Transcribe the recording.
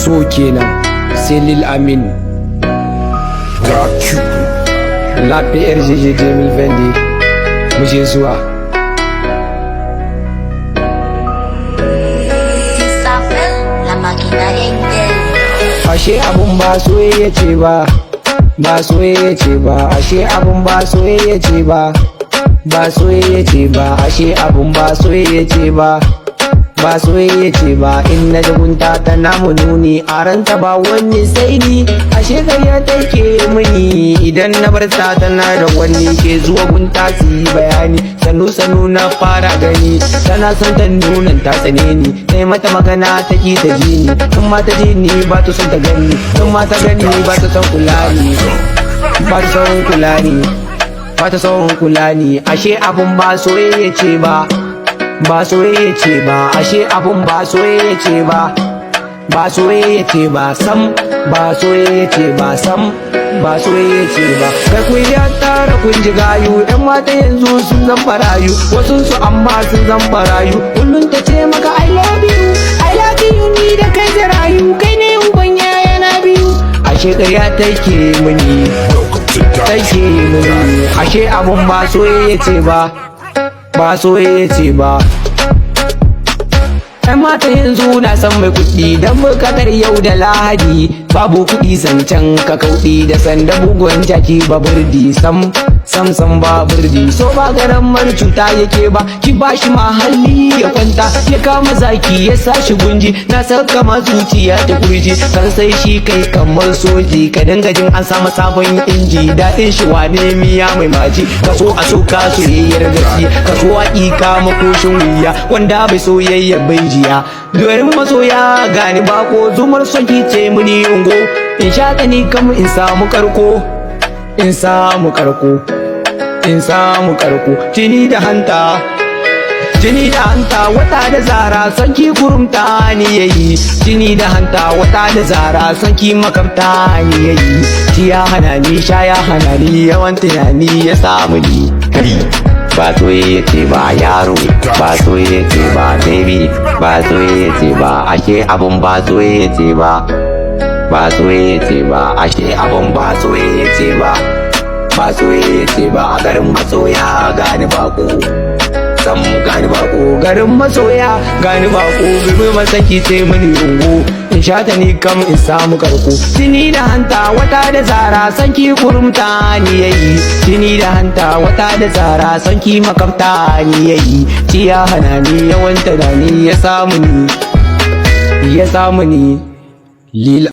so kenan sai Lil Amin la PRGG 2022 mu je zuwa. Ashe abun ba soyayya ce ba, ba soyayya ce ba, ashe abun ba soyayya ce ba, ba soyayya ce ba, ashe abun ba soyayya ce ba, ba soyayya ce ba. In na gunta tana mu nuni a ranta ba wani sai ni, ashe kariya take mini idan na bar ta tana da wani ke zuwa gunta su yi bayani. Sanu sanu na fara gani tana son ta nunan ta tsane ni, sai mata magana ta ki ta ji ni, in ma ta ji ni ba ta son ta gani, in ma ta gani ba ta son kula ni, ba ta son kula ni, ba ta son kula ni. Ashe abun ba soyayya ce ba, ba soyayya ce ba, ashe abun ba soyayya ce ba, ba soyayya ce ba sam, ba soyayya ce ba sam, ba soyayya ce ba. Kai ku ya tara kun ji gayu, yan mata yanzu sun zan barayu, wasu su amma sun zan barayu. Kullum ta ce maka I love you, I love you, ni da kai da rayu, kai ne uban yaya na biyu. Ashe ƙarya take mini, take mini, ashe abun ba soyayya ce ba, ba soyayya ce ba. Yan mata yanzu na san mai kuɗi don bukatar yau da lahadi, babu kuɗi zancen ka kauɗi da sanda bugun jaki ba burdi sam sam sam ba burdi. So ba garamar cuta yake ba, ki ba shi mahalli ya kwanta, ya kama zaki ya sa shi gunji, na saka ma zuciya ta kurji, kan sai shi kai kamar soji, ka dinga jin an samu sabon inji, daɗin shi wane miya mai maji. Ka so a soka soyayyar gaci, ka so haƙiƙa makoshin wuya, wanda bai soyayya bai jiya. Dorin masoya gani bako, zumar son ki ce muni ungo, in sha ni kam in samu karko, in samu karko, in samu karko. Jini da hanta, jini da hanta, wata da zara son ki kurumta ni yayi, jini da hanta, wata da zara son ki makamta ni yayi. Ci ya hana ni, sha ya hana ni, yawan tunani ya samu ni kai. Ba soyayya ce ba yaro, ba soyayya ce ba baby, ba soyayya ce ba, ashe abun ba soyayya ce ba, ba soyayya ce ba, ashe abun ba soyayya ce ba, ba soyayya ce ba. Garin masoya gani bako, san gani bako, garin masoya gani bako, bibi masaki ce mini rungu, in sha ta ni kam in samu karko. Jini da hanta, wata da zara san ki kurumta ni yayi, jini da hanta, wata da zara san ki makamta ni yayi. Ci ya hana ni, yawan tunani ya samu ni, ya samu ni. Lil